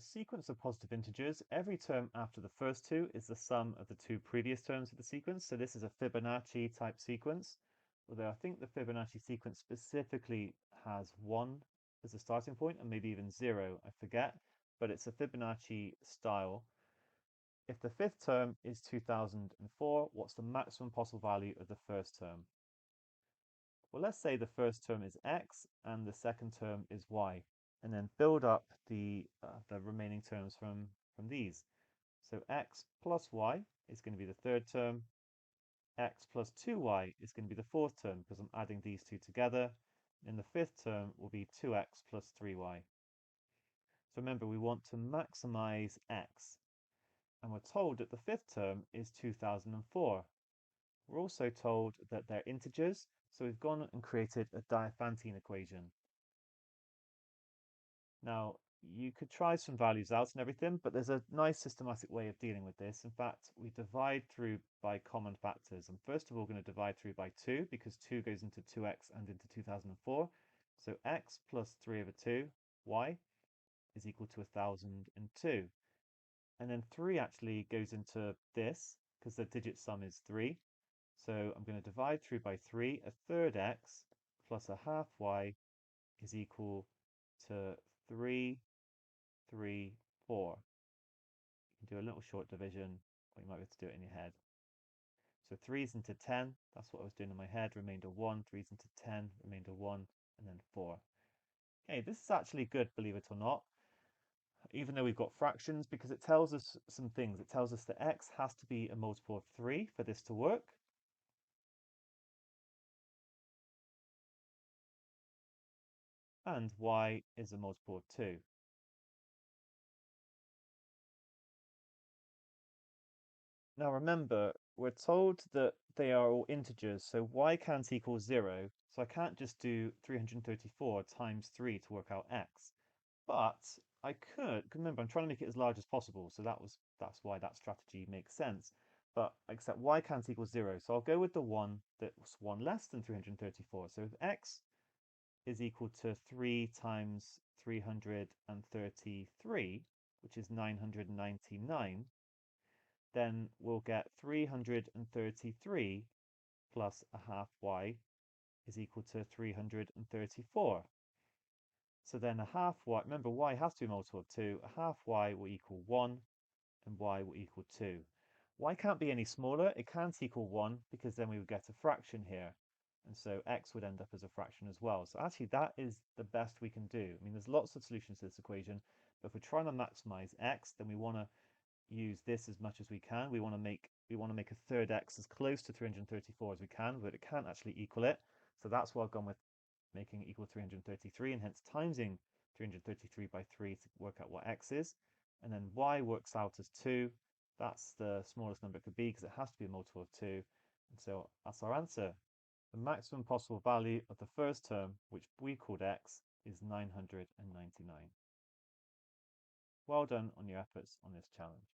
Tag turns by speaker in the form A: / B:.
A: a sequence of positive integers. Every term after the first two is the sum of the two previous terms of the sequence. So this is a Fibonacci type sequence, although I think the Fibonacci sequence specifically has 1 as a starting point and maybe even 0, I forget, but it's a Fibonacci style. If the fifth term is 2004, what's the maximum possible value of the first term? Well, let's say the first term is x and the second term is y, and then build up the remaining terms from these. So x plus y is going to be the third term. X plus 2y is going to be the fourth term because I'm adding these two together. And the fifth term will be 2x plus 3y. So remember, we want to maximize x. And we're told that the fifth term is 2004. We're also told that they're integers, so we've gone and created a Diophantine equation. Now, you could try some values out and everything, but there's a nice systematic way of dealing with this. In fact, we divide through by common factors. And first of all, we're going to divide through by 2, because 2 goes into 2x and into 2004. So x plus 3 over 2, y, is equal to 1002. And then 3 actually goes into this, because the digit sum is 3. So I'm going to divide through by 3. A third x plus a half y is equal to 3, 3, 4. You can do a little short division, or you might be able to do it in your head. So 3 is into 10, that's what I was doing in my head, remainder 1, 3 is into 10, remainder 1, and then 4. Okay, this is actually good, believe it or not, even though we've got fractions, because it tells us some things. It tells us that x has to be a multiple of 3 for this to work. And y is a multiple of 2. Now remember, we're told that they are all integers, so y can't equal 0, so I can't just do 334 times 3 to work out x. But I could, remember, I'm trying to make it as large as possible, so that's why that strategy makes sense. But except y can't equal 0, so I'll go with the one that's one less than 334. So if x is equal to 3 times 333, which is 999, then we'll get 333 plus a half y is equal to 334. So then a half y, remember y has to be a multiple of 2, a half y will equal 1 and y will equal 2. Y can't be any smaller, it can't equal 1 because then we would get a fraction here. And so x would end up as a fraction as well. So actually that is the best we can do. I mean, there's lots of solutions to this equation, but if we're trying to maximize x, then we want to use this as much as we can. We want to make a third x as close to 334 as we can, but it can't actually equal it. So that's why I've gone with making it equal 333, and hence timesing 333 by 3 to work out what x is. And then y works out as 2. That's the smallest number it could be because it has to be a multiple of 2. And so that's our answer. The maximum possible value of the first term, which we called x, is 999. Well done on your efforts on this challenge.